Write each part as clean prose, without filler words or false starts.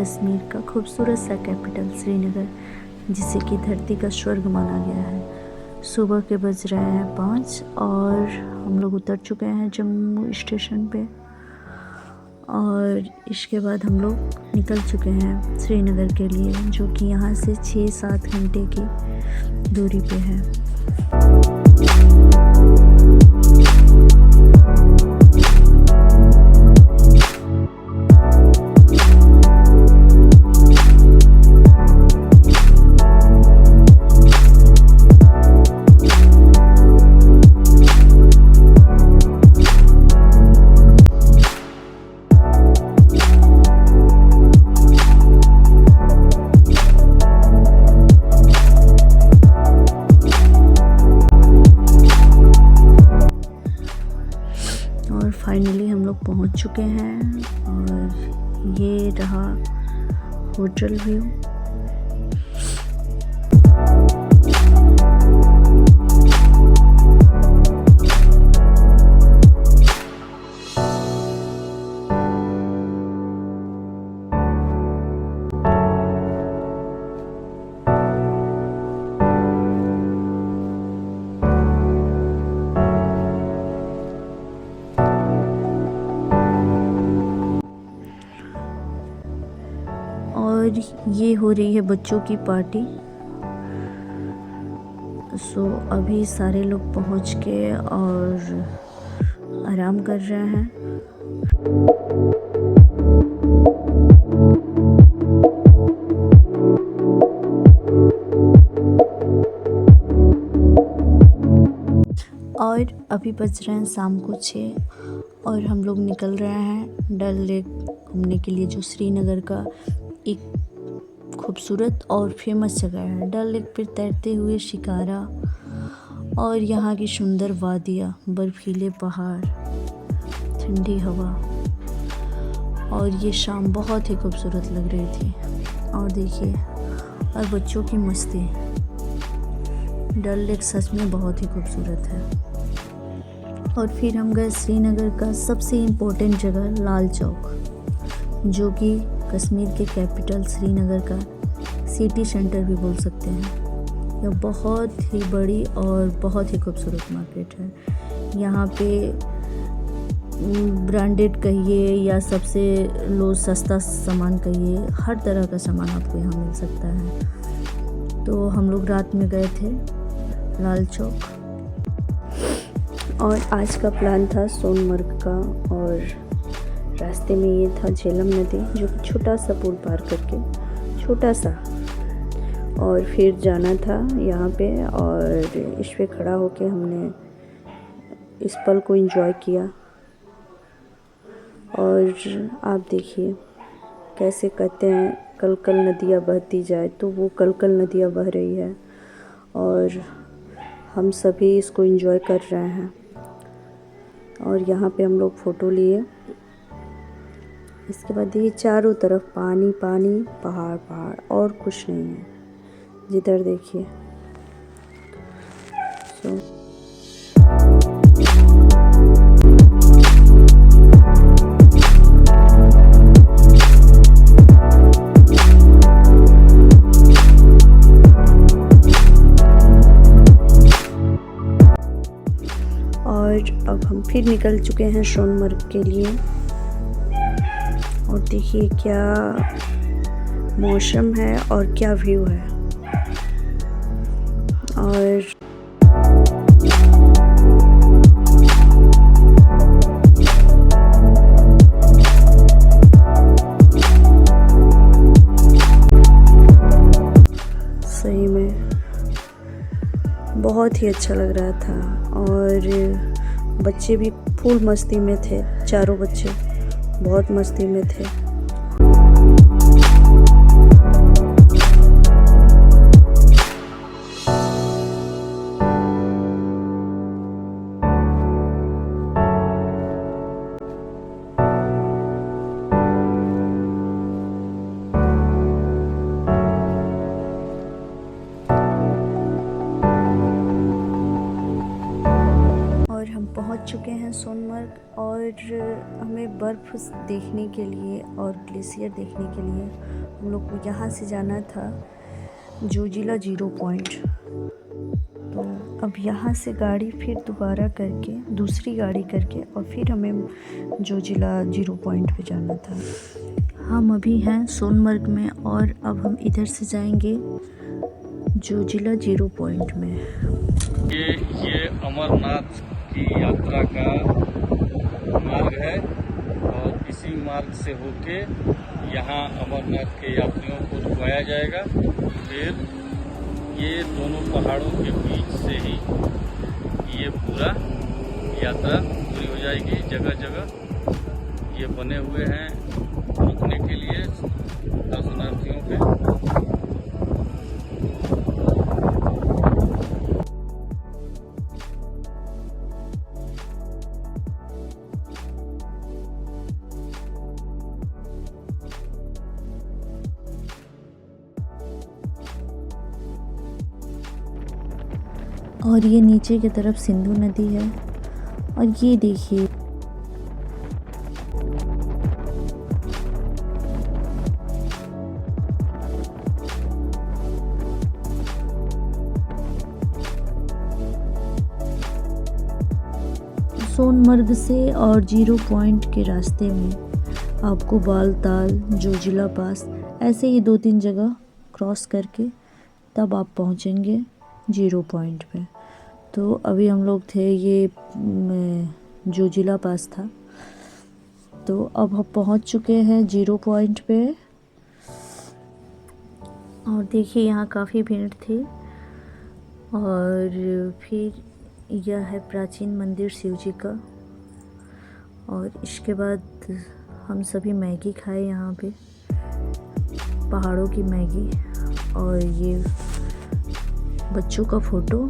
कश्मीर का खूबसूरत सा कैपिटल श्रीनगर, जिसे कि धरती का स्वर्ग माना गया है। सुबह के बज रहे हैं 5 और हम लोग उतर चुके हैं जम्मू स्टेशन पे और इसके बाद हम लोग निकल चुके हैं श्रीनगर के लिए, जो कि यहाँ से 6-7 घंटे की दूरी पे है। और फाइनली हम लोग पहुंच चुके हैं और ये रहा होटल व्यू। और ये हो रही है बच्चों की पार्टी। सो अभी सारे लोग पहुंच के और आराम कर रहे हैं। और अभी बज रहे हैं शाम को 6 और हम लोग निकल रहे हैं डल लेक घूमने के लिए, जो श्रीनगर का एक खूबसूरत और फेमस जगह है। डल लेक पर तैरते हुए शिकारा और यहाँ की सुंदर वादियाँ, बर्फीले पहाड़, ठंडी हवा, और ये शाम बहुत ही खूबसूरत लग रही थी। और देखिए, और बच्चों की मस्ती। डल लेक सच में बहुत ही खूबसूरत है। और फिर हम गए श्रीनगर का सबसे इम्पोर्टेंट जगह लाल चौक, जो कि कश्मीर के कैपिटल श्रीनगर का सिटी सेंटर भी बोल सकते हैं। यह बहुत ही बड़ी और बहुत ही खूबसूरत मार्केट है। यहाँ पे ब्रांडेड कहिए या सबसे लो सस्ता सामान कहिए, हर तरह का सामान आपको यहाँ मिल सकता है। तो हम लोग रात में गए थे लाल चौक और आज का प्लान था सोनमर्ग का, और रास्ते में ये था झेलम नदी, जो कि छोटा सा पुल पार करके, छोटा सा, और फिर जाना था यहाँ पे। और इस पे खड़ा होके हमने इस पल को एंजॉय किया। और आप देखिए कैसे कहते हैं कल कल नदियाँ बहती जाए, तो वो कल कल नदियाँ बह रही है और हम सभी इसको एंजॉय कर रहे हैं। और यहाँ पे हम लोग फ़ोटो लिए। इसके बाद ये चारों तरफ पानी पानी, पहाड़ पहाड़, और कुछ नहीं है। जिधर देखिए और अब हम फिर निकल चुके हैं सोनमर्ग के लिए। और देखिए क्या मौसम है और क्या व्यू है। और सही में बहुत ही अच्छा लग रहा था। और बच्चे भी फुल मस्ती में थे, चारों बच्चे बहुत मस्ती में थे। पहुंच चुके हैं सोनमर्ग और हमें बर्फ़ देखने के लिए और ग्लेशियर देखने के लिए हम लोग को यहाँ से जाना था जोजिला 0 पॉइंट। तो अब यहाँ से गाड़ी फिर दोबारा करके दूसरी गाड़ी करके और फिर हमें जोजिला 0 पॉइंट पे जाना था। हम अभी हैं सोनमर्ग में और अब हम इधर से जाएंगे जोजिला 0 पॉइंट में। ये अमरनाथ की यात्रा का मार्ग है और इसी मार्ग से होके यहाँ अमरनाथ के यात्रियों को रुकवाया जाएगा। फिर ये दोनों पहाड़ों के बीच से ही ये पूरा यात्रा पूरी हो जाएगी। जगह जगह ये बने हुए हैं रुकने के लिए दर्शनार्थियों के। और ये नीचे की तरफ सिंधु नदी है और ये देखिए सोनमर्ग से और 0 पॉइंट के रास्ते में आपको बालताल, जोजिला पास ऐसे ही 2-3 जगह क्रॉस करके तब आप पहुंचेंगे 0 पॉइंट पे। तो अभी हम लोग थे ये जोजिला पास था, तो अब हम पहुंच चुके हैं 0 पॉइंट पे। और देखिए यहाँ काफ़ी भीड़ थी। और फिर यह है प्राचीन मंदिर शिव जी का। और इसके बाद हम सभी मैगी खाए यहाँ पे, पहाड़ों की मैगी। और ये बच्चों का फ़ोटो।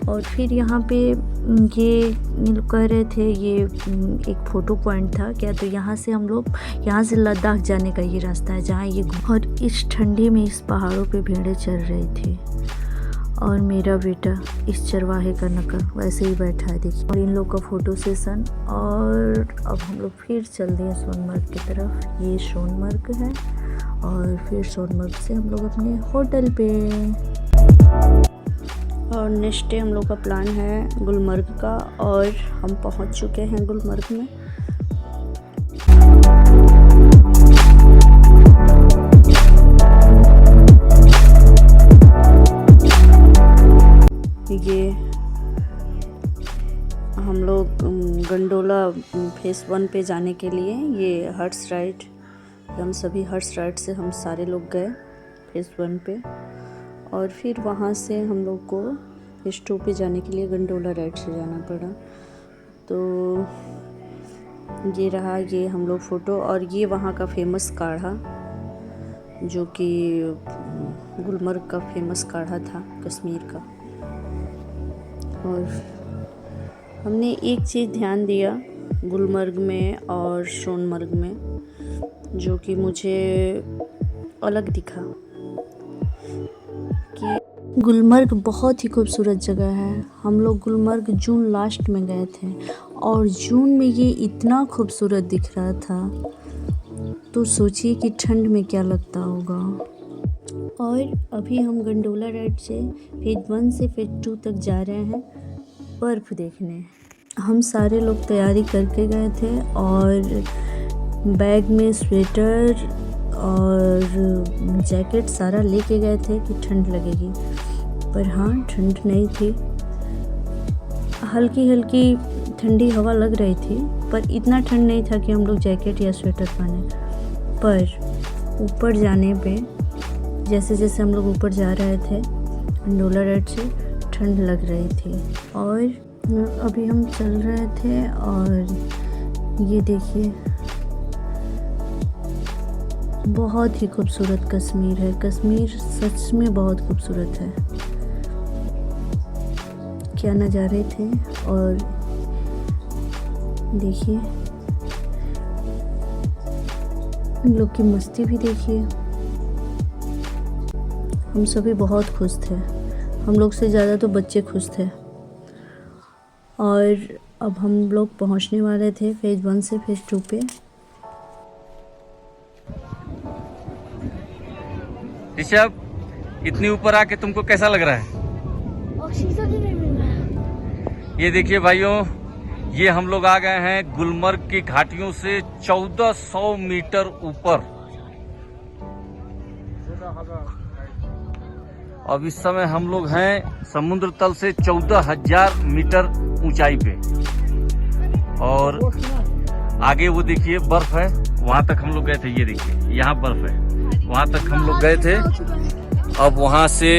और फिर यहाँ पे ये लोग कह रहे थे ये एक फ़ोटो पॉइंट था क्या, तो यहाँ से हम लोग यहाँ से लद्दाख जाने का ये रास्ता है जहाँ ये। और इस ठंडी में इस पहाड़ों पे भेड़ें चल रही थी और मेरा बेटा इस चरवाहे का नकल वैसे ही बैठा है देखिए। और इन लोग का फ़ोटो सेशन। और अब हम लोग फिर चल दिए सोनमर्ग की तरफ। ये सोनमर्ग है और फिर सोनमर्ग से हम लोग अपने होटल पे। और नेक्स्ट डे हम लोग का प्लान है गुलमर्ग का और हम पहुंच चुके हैं गुलमर्ग में। ये हम लोग गंडोला फेस 1 पे जाने के लिए ये हॉर्स राइड, हम सभी हॉर्स राइड से हम सारे लोग गए फेस 1 पे। और फिर वहाँ से हम लोग को फेस 2 पे जाने के लिए गंडोला राइड से जाना पड़ा। तो ये रहा ये हम लोग फ़ोटो। और ये वहाँ का फेमस काढ़ा जो कि गुलमर्ग का फेमस काढ़ा था कश्मीर का। और हमने एक चीज़ ध्यान दिया गुलमर्ग में और सोनमर्ग में जो कि मुझे अलग दिखा कि गुलमर्ग बहुत ही खूबसूरत जगह है। हम लोग गुलमर्ग जून लास्ट में गए थे और जून में ये इतना खूबसूरत दिख रहा था, तो सोचिए कि ठंड में क्या लगता होगा। और अभी हम गंडोला राइड से फेज 1 से फेज 2 तक जा रहे हैं बर्फ़ देखने। हम सारे लोग तैयारी करके गए थे और बैग में स्वेटर और जैकेट सारा लेके गए थे कि ठंड लगेगी, पर हाँ ठंड नहीं थी। हल्की हल्की ठंडी हवा लग रही थी पर इतना ठंड नहीं था कि हम लोग जैकेट या स्वेटर पहने। पर ऊपर जाने पे जैसे जैसे हम लोग ऊपर जा रहे थे गंडोला राइड से ठंड लग रही थी। और अभी हम चल रहे थे और ये देखिए बहुत ही खूबसूरत कश्मीर है। कश्मीर सच में बहुत खूबसूरत है, क्या नज़ारे थे। और देखिए इन लोग की मस्ती भी देखिए। हम सभी बहुत खुश थे, हम लोग से ज़्यादा तो बच्चे खुश थे। और अब हम लोग पहुंचने वाले थे फेज़ 1 से फेज़ 2 पे। ऋषभ, इतनी ऊपर आके तुमको कैसा लग रहा है? ऑक्सीजन ही नहीं मिल रहा है। ये देखिए भाइयों, ये हम लोग आ गए हैं गुलमर्ग की घाटियों से 1400 मीटर ऊपर। अब इस समय हम लोग हैं समुद्र तल से 14,000 मीटर ऊंचाई पे, और आगे वो देखिए बर्फ है, वहां तक हम लोग गए थे। ये देखिए यहाँ बर्फ है, वहां तक हम लोग गए थे। अब वहां से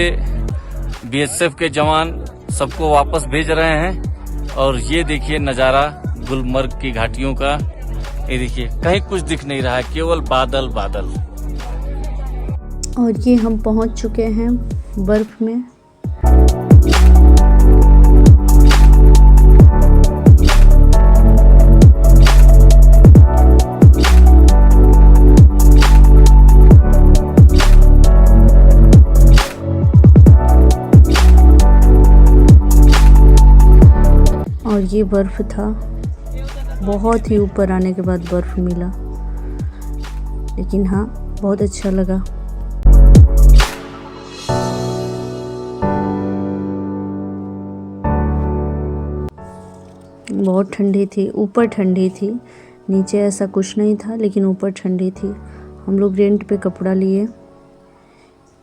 बीएसएफ के जवान सबको वापस भेज रहे हैं, और ये देखिए नज़ारा गुलमर्ग की घाटियों का। ये देखिए कहीं कुछ दिख नहीं रहा है, केवल बादल बादल। और ये हम पहुंच चुके हैं बर्फ में। और ये बर्फ था, बहुत ही ऊपर आने के बाद बर्फ मिला, लेकिन हाँ बहुत अच्छा लगा। बहुत ठंडी थी, ऊपर ठंडी थी, नीचे ऐसा कुछ नहीं था, लेकिन ऊपर ठंडी थी। हम लोग रेंट पे कपड़ा लिए,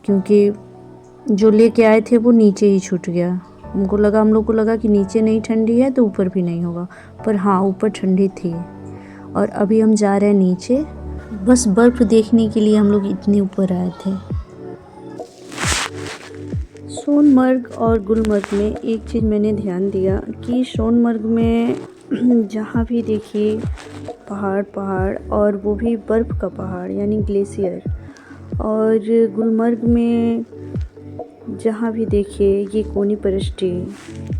क्योंकि जो लेके आए थे वो नीचे ही छूट गया। हम लोग को लगा कि नीचे नहीं ठंडी है तो ऊपर भी नहीं होगा, पर हाँ ऊपर ठंडी थी। और अभी हम जा रहे हैं नीचे, बस बर्फ़ देखने के लिए हम लोग इतने ऊपर आए थे। सोनमर्ग और गुलमर्ग में एक चीज़ मैंने ध्यान दिया कि सोनमर्ग में जहाँ भी देखिए पहाड़ और वो भी बर्फ़ का पहाड़ यानी ग्लेशियर, और गुलमर्ग में जहाँ भी देखिए ये कोनीपरस्टी,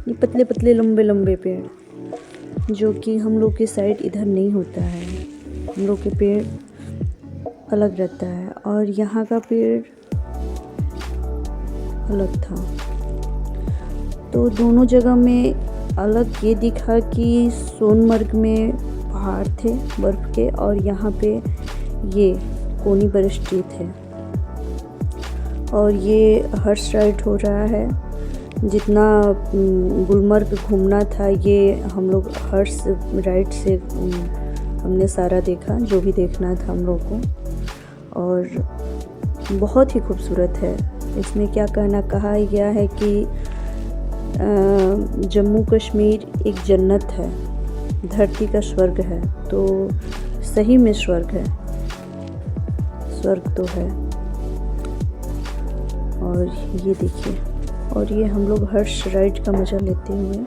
ये पतले पतले लंबे लंबे पेड़, जो कि हम लोग के साइड इधर नहीं होता है। हम लोग के पेड़ अलग रहता है और यहाँ का पेड़ अलग था। तो दोनों जगह में अलग ये दिखा कि सोनमर्ग में पहाड़ थे बर्फ़ के, और यहाँ पे ये कोनीपरस्टी थे। और ये हॉर्स राइड हो रहा है। जितना गुलमर्ग घूमना था ये हम लोग हॉर्स राइड से हमने सारा देखा, जो भी देखना था हम लोग को, और बहुत ही खूबसूरत है। इसमें क्या कहा गया है कि जम्मू कश्मीर एक जन्नत है, धरती का स्वर्ग है। तो सही में स्वर्ग है, स्वर्ग तो है। और ये देखिए, और ये हम लोग हॉर्स राइड का मज़ा लेते हुए,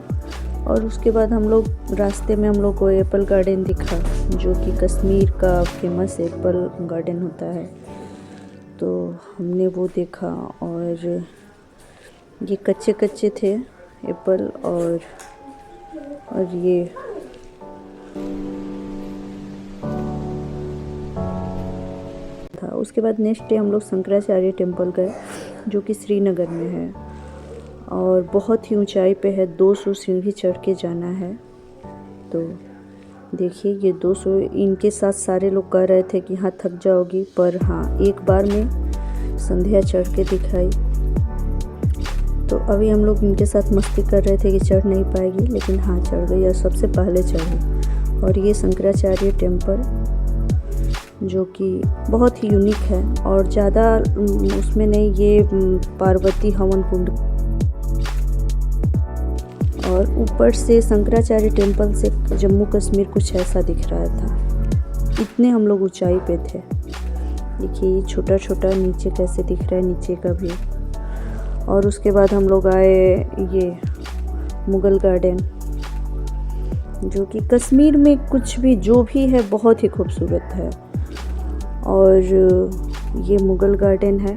और उसके बाद हम लोग रास्ते में हम लोग को एप्पल गार्डन दिखा, जो कि कश्मीर का फेमस एप्पल गार्डन होता है। तो हमने वो देखा, और ये कच्चे कच्चे थे एप्पल, और ये था। उसके बाद नेक्स्ट डे हम लोग शंकराचार्य टेम्पल गए, जो कि श्रीनगर में है, और बहुत ही ऊंचाई पे है, 200 सीढ़ी चढ़ के जाना है। तो देखिए ये 200, इनके साथ सारे लोग कह रहे थे कि हाँ थक जाओगी, पर हाँ एक बार में संध्या चढ़ के दिखाई। तो अभी हम लोग इनके साथ मस्ती कर रहे थे कि चढ़ नहीं पाएगी, लेकिन हाँ चढ़ गई, और सबसे पहले चढ़ी। और ये शंकराचार्य टेम्पल, जो कि बहुत ही यूनिक है, और ज़्यादा उसमें नहीं, ये पार्वती हवन कुंड, और ऊपर से शंकराचार्य टेम्पल से जम्मू कश्मीर कुछ ऐसा दिख रहा था। इतने हम लोग ऊंचाई पे थे। देखिए ये छोटा छोटा नीचे कैसे दिख रहा है, नीचे का भी। और उसके बाद हम लोग आए ये मुगल गार्डन, जो कि कश्मीर में कुछ भी जो भी है बहुत ही खूबसूरत है। और ये मुगल गार्डन है।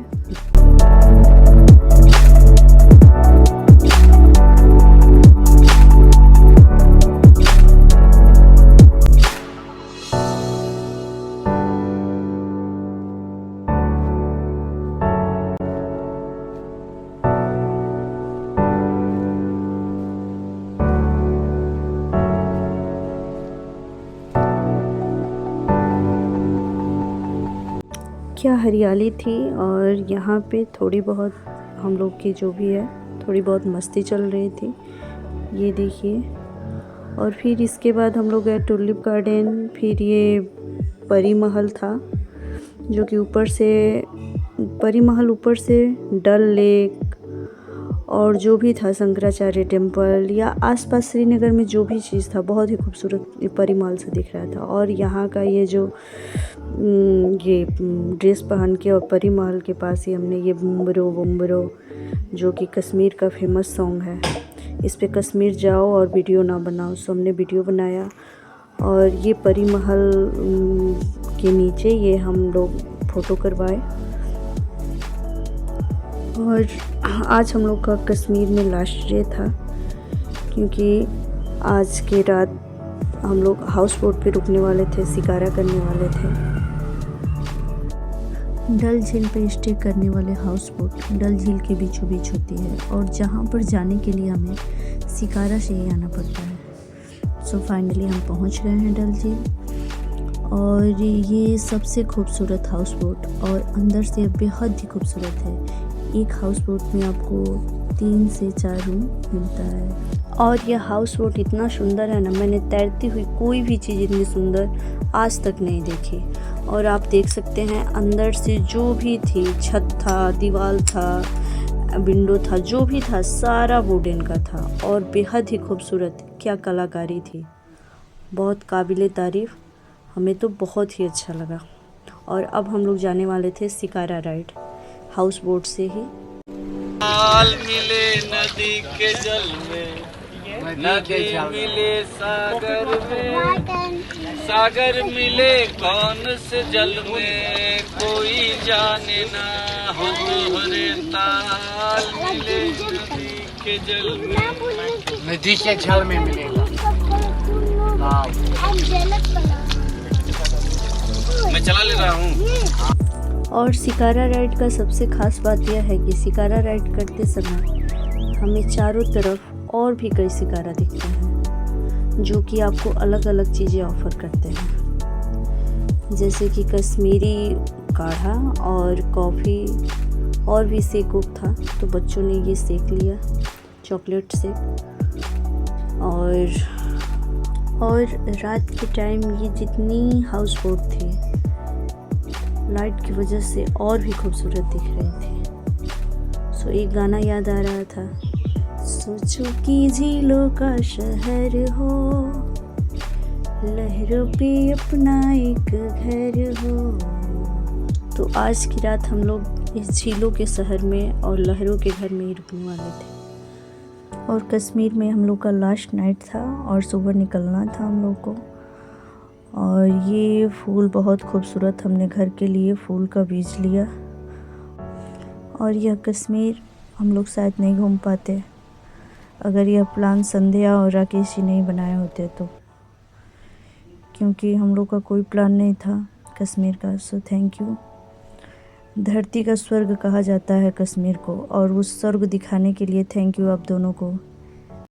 क्या हरियाली थी। और यहाँ पे थोड़ी बहुत हम लोग की जो भी है थोड़ी बहुत मस्ती चल रही थी, ये देखिए। और फिर इसके बाद हम लोग गए टुलिप गार्डन। फिर ये परी महल था, जो कि परी महल ऊपर से डल लेक और जो भी था शंकराचार्य टेम्पल या आसपास श्रीनगर में जो भी चीज़ था बहुत ही खूबसूरत परी महल से दिख रहा था। और यहाँ का ये जो ये ड्रेस पहन के और परी महल के पास ही हमने ये बुम्बरो बुम्बरो, जो कि कश्मीर का फेमस सॉन्ग है, इस पे कश्मीर जाओ और वीडियो ना बनाओ, सो हमने वीडियो बनाया। और ये परी महल के नीचे ये हम लोग फ़ोटो करवाए। और आज हम लोग का कश्मीर में लास्ट डे था, क्योंकि आज के रात हम लोग हाउस बोट पे रुकने वाले थे, शिकारा करने वाले थे। डल झील पे स्टे करने वाले हाउस बोट डल झील के बीचों बीच होती है, और जहाँ पर जाने के लिए हमें शिकारा से ही आना पड़ता है। सो फाइनली हम पहुँच गए हैं डल झील। और ये सबसे खूबसूरत हाउस बोट और अंदर से बेहद ही खूबसूरत है। एक हाउस बोट में आपको 3 से 4 रूम मिलता है। और यह हाउस बोट इतना सुंदर है ना, मैंने तैरती हुई कोई भी चीज़ इतनी सुंदर आज तक नहीं देखी। और आप देख सकते हैं अंदर से जो भी थी, छत था, दीवार था, विंडो था, जो भी था सारा वुडन का था और बेहद ही खूबसूरत। क्या कलाकारी थी, बहुत काबिले तारीफ़, हमें तो बहुत ही अच्छा लगा। और अब हम लोग जाने वाले थे शिकारा राइड हाउस बोट से ही। हाल मिले नदी के जल में, नदी मिले सागर में, सागर मिले कौन से जल में, कोई जाने ना हो तोहरे ताल मिले नदी के जल में, नदी के जल में मिलेगा। मैं चला ले रहा हूँ। और शिकारा राइड का सबसे ख़ास बात यह है कि शिकारा राइड करते समय हमें चारों तरफ और भी कई शिकारा दिखते हैं, जो कि आपको अलग अलग चीज़ें ऑफ़र करते हैं, जैसे कि कश्मीरी काढ़ा और कॉफ़ी, और भी शेक उक था, तो बच्चों ने ये शेक लिया, चॉकलेट शेक। और रात के टाइम ये जितनी हाउस बोट थी लाइट की वजह से और भी खूबसूरत दिख रही थी। सो एक गाना याद आ रहा था, सोचो कि झीलों का शहर हो, लहरों पे अपना एक घर हो। तो आज की रात हम लोग इस झीलों के शहर में और लहरों के घर में ही रुकने वाले थे। और कश्मीर में हम लोग का लास्ट नाइट था और सुबह निकलना था हम लोग को। और ये फूल बहुत खूबसूरत, हमने घर के लिए फूल का बीज लिया। और यह कश्मीर हम लोग शायद नहीं घूम पाते अगर यह प्लान संध्या और राकेश जी नहीं बनाए होते तो, क्योंकि हम लोग का कोई प्लान नहीं था कश्मीर का। So thank you. धरती का स्वर्ग कहा जाता है कश्मीर को, और उस स्वर्ग दिखाने के लिए थैंक यू आप दोनों को